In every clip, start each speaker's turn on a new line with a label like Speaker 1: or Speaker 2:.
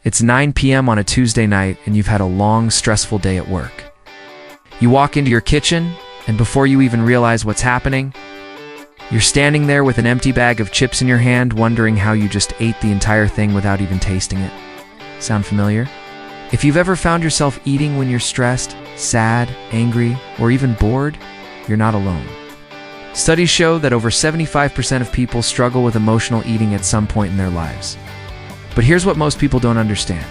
Speaker 1: It's 9 p.m. on a Tuesday night and you've had a long, stressful day at work. You walk into your kitchen, and before you even realize what's happening, you're standing there with an empty bag of chips in your hand, wondering how you just ate the entire thing without even tasting it. Sound familiar? If you've ever found yourself eating when you're stressed, sad, angry, or even bored, you're not alone. Studies show that over 75% of people struggle with emotional eating at some point in their lives. But here's what most people don't understand.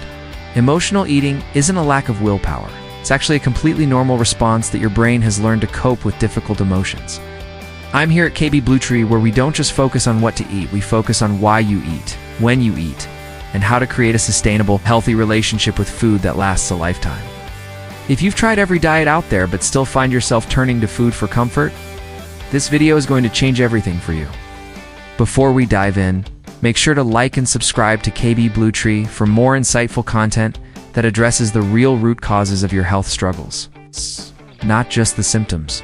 Speaker 1: Emotional eating isn't a lack of willpower. It's actually a completely normal response that your brain has learned to cope with difficult emotions. I'm here at KB Blue Tree, where we don't just focus on what to eat, we focus on why you eat, when you eat, and how to create a sustainable, healthy relationship with food that lasts a lifetime. If you've tried every diet out there but still find yourself turning to food for comfort, this video is going to change everything for you. Before we dive in, make sure to like and subscribe to KB Blue Tree for more insightful content that addresses the real root causes of your health struggles, not just the symptoms.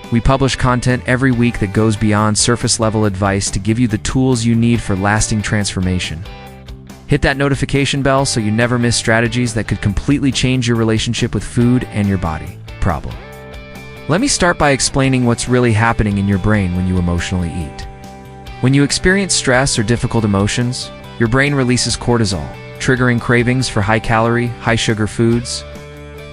Speaker 1: We publish content every week that goes beyond surface-level advice to give you the tools you need for lasting transformation. Hit that notification bell so you never miss strategies that could completely change your relationship with food and your body. Problem. Let me start by explaining what's really happening in your brain when you emotionally eat. When you experience stress or difficult emotions, your brain releases cortisol, triggering cravings for high-calorie, high-sugar foods.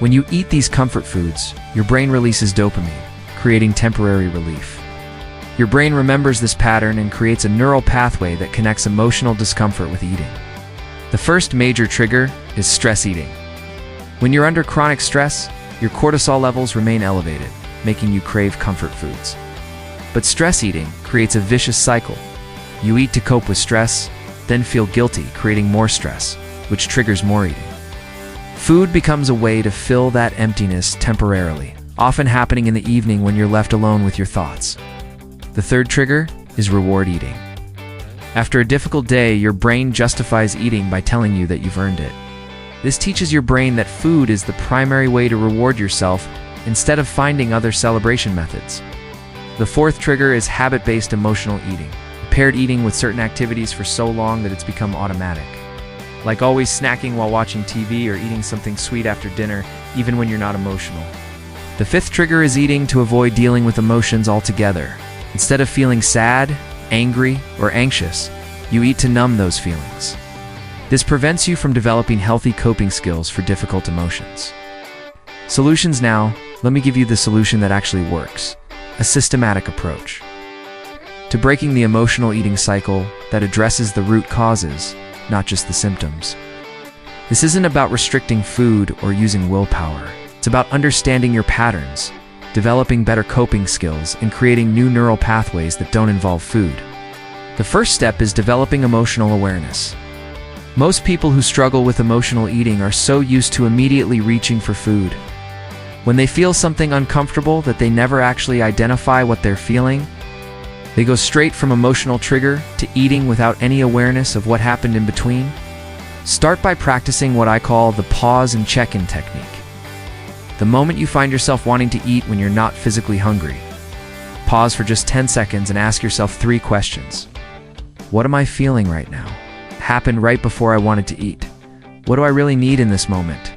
Speaker 1: When you eat these comfort foods, your brain releases dopamine, creating temporary relief. Your brain remembers this pattern and creates a neural pathway that connects emotional discomfort with eating. The first major trigger is stress eating. When you're under chronic stress, your cortisol levels remain elevated, making you crave comfort foods. But stress eating creates a vicious cycle. You eat to cope with stress, then feel guilty, creating more stress, which triggers more eating. Food becomes a way to fill that emptiness temporarily, often happening in the evening when you're left alone with your thoughts. The third trigger is reward eating. After a difficult day, your brain justifies eating by telling you that you've earned it. This teaches your brain that food is the primary way to reward yourself instead of finding other celebration methods. The fourth trigger is habit-based emotional eating. Paired eating with certain activities for so long that it's become automatic. Like always snacking while watching TV or eating something sweet after dinner, even when you're not emotional. The fifth trigger is eating to avoid dealing with emotions altogether. Instead of feeling sad, angry, or anxious, you eat to numb those feelings. This prevents you from developing healthy coping skills for difficult emotions. Solutions now. Let me give you the solution that actually works. A systematic approach to breaking the emotional eating cycle that addresses the root causes, not just the symptoms. This isn't about restricting food or using willpower. It's about understanding your patterns, developing better coping skills, and creating new neural pathways that don't involve food. The first step is developing emotional awareness. Most people who struggle with emotional eating are so used to immediately reaching for food. When they feel something uncomfortable that they never actually identify what they're feeling, they go straight from emotional trigger to eating without any awareness of what happened in between. Start by practicing what I call the pause and check-in technique. The moment you find yourself wanting to eat when you're not physically hungry, pause for just 10 seconds and ask yourself 3 questions. What am I feeling right now? Happened right before I wanted to eat. What do I really need in this moment?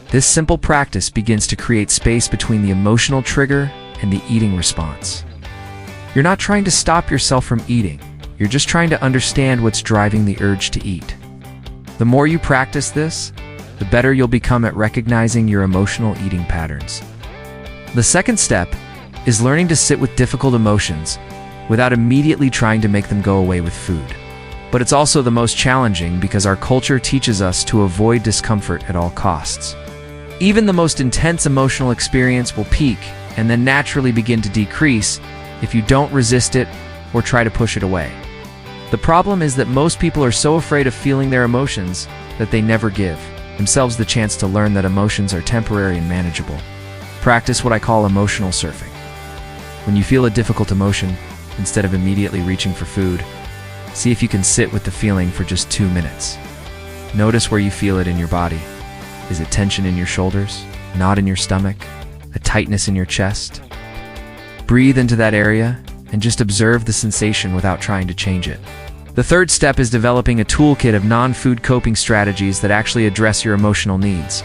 Speaker 1: This simple practice begins to create space between the emotional trigger and the eating response. You're not trying to stop yourself from eating. You're just trying to understand what's driving the urge to eat. The more you practice this, the better you'll become at recognizing your emotional eating patterns. The second step is learning to sit with difficult emotions without immediately trying to make them go away with food. But it's also the most challenging because our culture teaches us to avoid discomfort at all costs. Even the most intense emotional experience will peak and then naturally begin to decrease if you don't resist it or try to push it away. The problem is that most people are so afraid of feeling their emotions that they never give themselves the chance to learn that emotions are temporary and manageable. Practice what I call emotional surfing. When you feel a difficult emotion, instead of immediately reaching for food, see if you can sit with the feeling for just 2 minutes. Notice where you feel it in your body. Is it tension in your shoulders, knot in your stomach, a tightness in your chest? Breathe into that area and just observe the sensation without trying to change it. The third step is developing a toolkit of non-food coping strategies that actually address your emotional needs.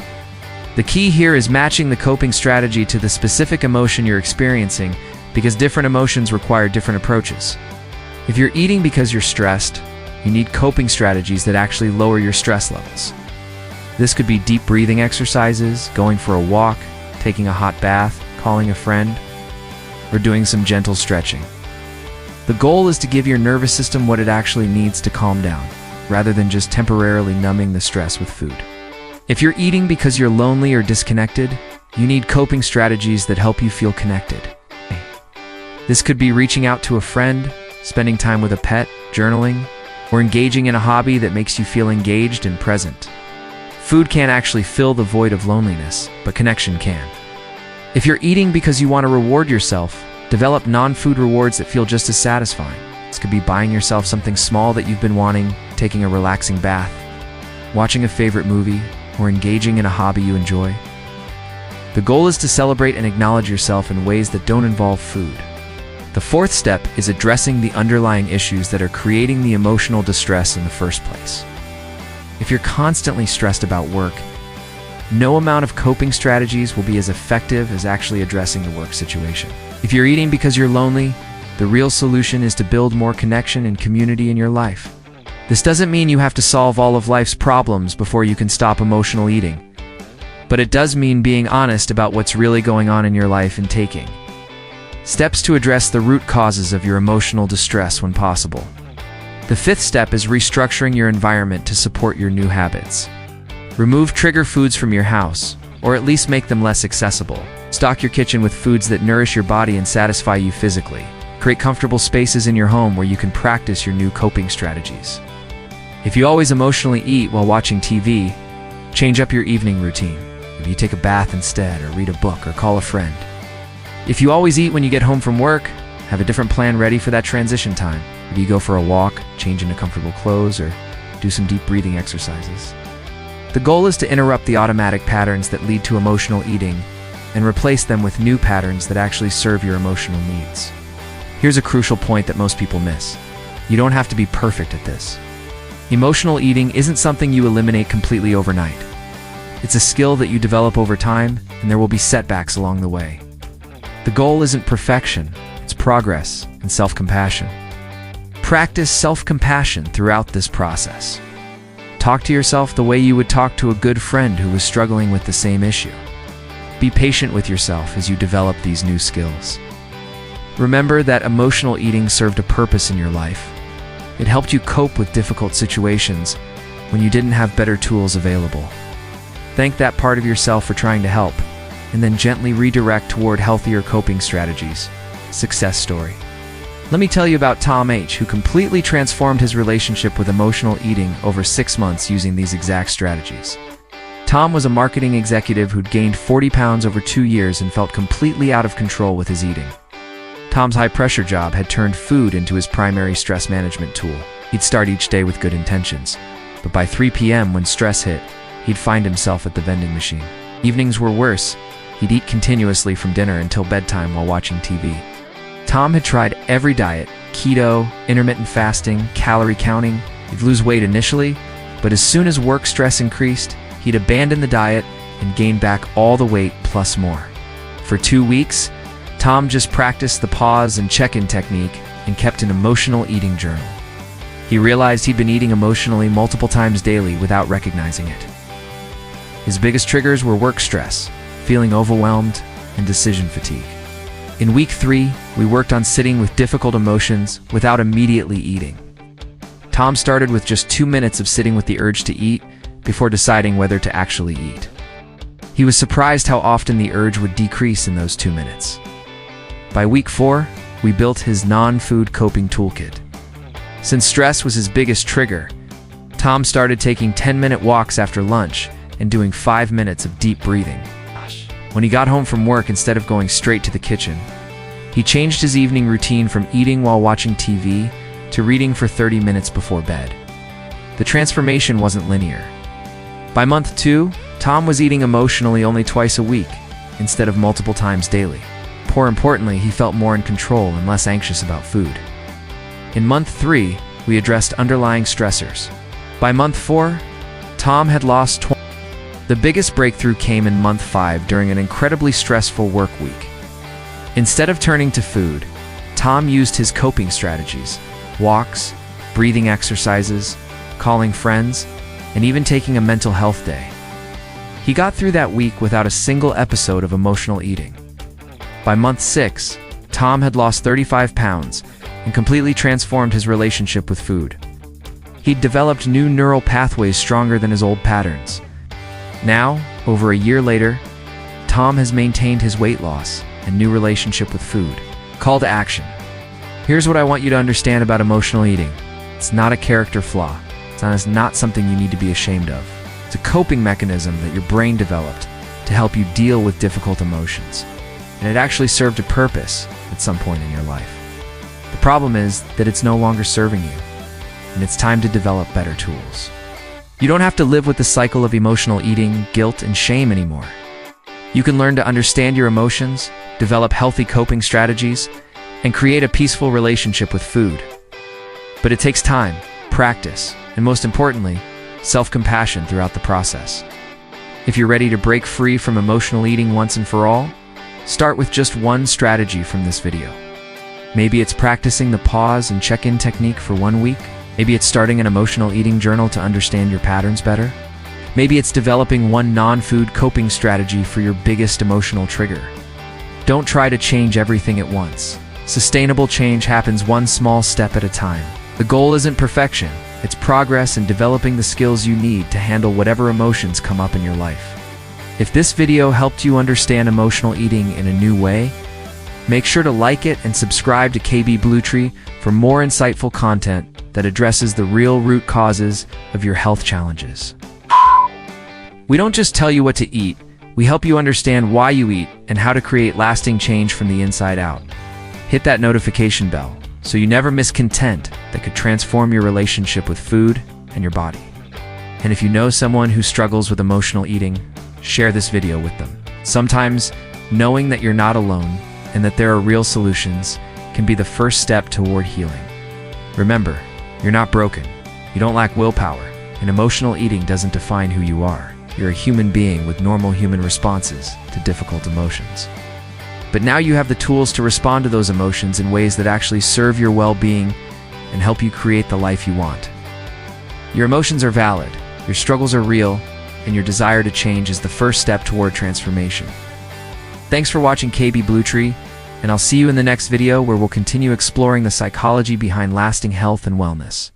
Speaker 1: The key here is matching the coping strategy to the specific emotion you're experiencing, because different emotions require different approaches. If you're eating because you're stressed, you need coping strategies that actually lower your stress levels. This could be deep breathing exercises, going for a walk, taking a hot bath, calling a friend, or doing some gentle stretching. The goal is to give your nervous system what it actually needs to calm down, rather than just temporarily numbing the stress with food. If you're eating because you're lonely or disconnected, you need coping strategies that help you feel connected. This could be reaching out to a friend, spending time with a pet, journaling, or engaging in a hobby that makes you feel engaged and present. Food can't actually fill the void of loneliness, but connection can. If you're eating because you want to reward yourself, develop non-food rewards that feel just as satisfying. This could be buying yourself something small that you've been wanting, taking a relaxing bath, watching a favorite movie, or engaging in a hobby you enjoy. The goal is to celebrate and acknowledge yourself in ways that don't involve food. The fourth step is addressing the underlying issues that are creating the emotional distress in the first place. If you're constantly stressed about work, no amount of coping strategies will be as effective as actually addressing the work situation. If you're eating because you're lonely, the real solution is to build more connection and community in your life. This doesn't mean you have to solve all of life's problems before you can stop emotional eating, but it does mean being honest about what's really going on in your life and taking steps to address the root causes of your emotional distress when possible. The fifth step is restructuring your environment to support your new habits. Remove trigger foods from your house, or at least make them less accessible. Stock your kitchen with foods that nourish your body and satisfy you physically. Create comfortable spaces in your home where you can practice your new coping strategies. If you always emotionally eat while watching TV, change up your evening routine. Maybe you take a bath instead, or read a book, or call a friend. If you always eat when you get home from work, have a different plan ready for that transition time. Maybe you go for a walk, change into comfortable clothes, or do some deep breathing exercises. The goal is to interrupt the automatic patterns that lead to emotional eating and replace them with new patterns that actually serve your emotional needs. Here's a crucial point that most people miss. You don't have to be perfect at this. Emotional eating isn't something you eliminate completely overnight. It's a skill that you develop over time, and there will be setbacks along the way. The goal isn't perfection, it's progress and self-compassion. Practice self-compassion throughout this process. Talk to yourself the way you would talk to a good friend who was struggling with the same issue. Be patient with yourself as you develop these new skills. Remember that emotional eating served a purpose in your life. It helped you cope with difficult situations when you didn't have better tools available. Thank that part of yourself for trying to help, and then gently redirect toward healthier coping strategies. Success story. Let me tell you about Tom H., who completely transformed his relationship with emotional eating over 6 months using these exact strategies. Tom was a marketing executive who'd gained 40 pounds over 2 years and felt completely out of control with his eating. Tom's high-pressure job had turned food into his primary stress management tool. He'd start each day with good intentions, but by 3 p.m. when stress hit, he'd find himself at the vending machine. Evenings were worse. He'd eat continuously from dinner until bedtime while watching TV. Tom had tried every diet: keto, intermittent fasting, calorie counting. He'd lose weight initially, but as soon as work stress increased, he'd abandon the diet and gain back all the weight plus more. For 2 weeks, Tom just practiced the pause and check-in technique and kept an emotional eating journal. He realized he'd been eating emotionally multiple times daily without recognizing it. His biggest triggers were work stress, feeling overwhelmed, and decision fatigue. In week 3, we worked on sitting with difficult emotions without immediately eating. Tom started with just 2 minutes of sitting with the urge to eat before deciding whether to actually eat. He was surprised how often the urge would decrease in those 2 minutes. By week 4, we built his non-food coping toolkit. Since stress was his biggest trigger, Tom started taking 10-minute walks after lunch and doing 5 minutes of deep breathing. When he got home from work, instead of going straight to the kitchen, he changed his evening routine from eating while watching TV to reading for 30 minutes before bed. The transformation wasn't linear. By month 2, Tom was eating emotionally only twice a week, instead of multiple times daily. More importantly, he felt more in control and less anxious about food. In month 3, we addressed underlying stressors. By month 4, Tom had lost 20. The biggest breakthrough came in month 5 during an incredibly stressful work week. Instead of turning to food, Tom used his coping strategies: walks, breathing exercises, calling friends, and even taking a mental health day. He got through that week without a single episode of emotional eating. By month 6, Tom had lost 35 pounds and completely transformed his relationship with food. He'd developed new neural pathways stronger than his old patterns. Now, over a year later, Tom has maintained his weight loss and new relationship with food. Call to action. Here's what I want you to understand about emotional eating. It's not a character flaw. It's not something you need to be ashamed of. It's a coping mechanism that your brain developed to help you deal with difficult emotions. And it actually served a purpose at some point in your life. The problem is that it's no longer serving you, and it's time to develop better tools. You don't have to live with the cycle of emotional eating, guilt, and shame anymore. You can learn to understand your emotions, develop healthy coping strategies, and create a peaceful relationship with food. But it takes time, practice, and most importantly, self-compassion throughout the process. If you're ready to break free from emotional eating once and for all, start with just one strategy from this video. Maybe it's practicing the pause and check-in technique for 1 week. Maybe it's starting an emotional eating journal to understand your patterns better. Maybe it's developing one non-food coping strategy for your biggest emotional trigger. Don't try to change everything at once. Sustainable change happens one small step at a time. The goal isn't perfection, it's progress in developing the skills you need to handle whatever emotions come up in your life. If this video helped you understand emotional eating in a new way, make sure to like it and subscribe to KB Bluetree for more insightful content that addresses the real root causes of your health challenges. We don't just tell you what to eat, we help you understand why you eat and how to create lasting change from the inside out. Hit that notification bell so you never miss content that could transform your relationship with food and your body. And if you know someone who struggles with emotional eating, share this video with them. Sometimes, knowing that you're not alone and that there are real solutions can be the first step toward healing. Remember, you're not broken, you don't lack willpower, and emotional eating doesn't define who you are. You're a human being with normal human responses to difficult emotions. But now you have the tools to respond to those emotions in ways that actually serve your well-being and help you create the life you want. Your emotions are valid, your struggles are real, and your desire to change is the first step toward transformation. Thanks for watching KB Bluetree, and I'll see you in the next video where we'll continue exploring the psychology behind lasting health and wellness.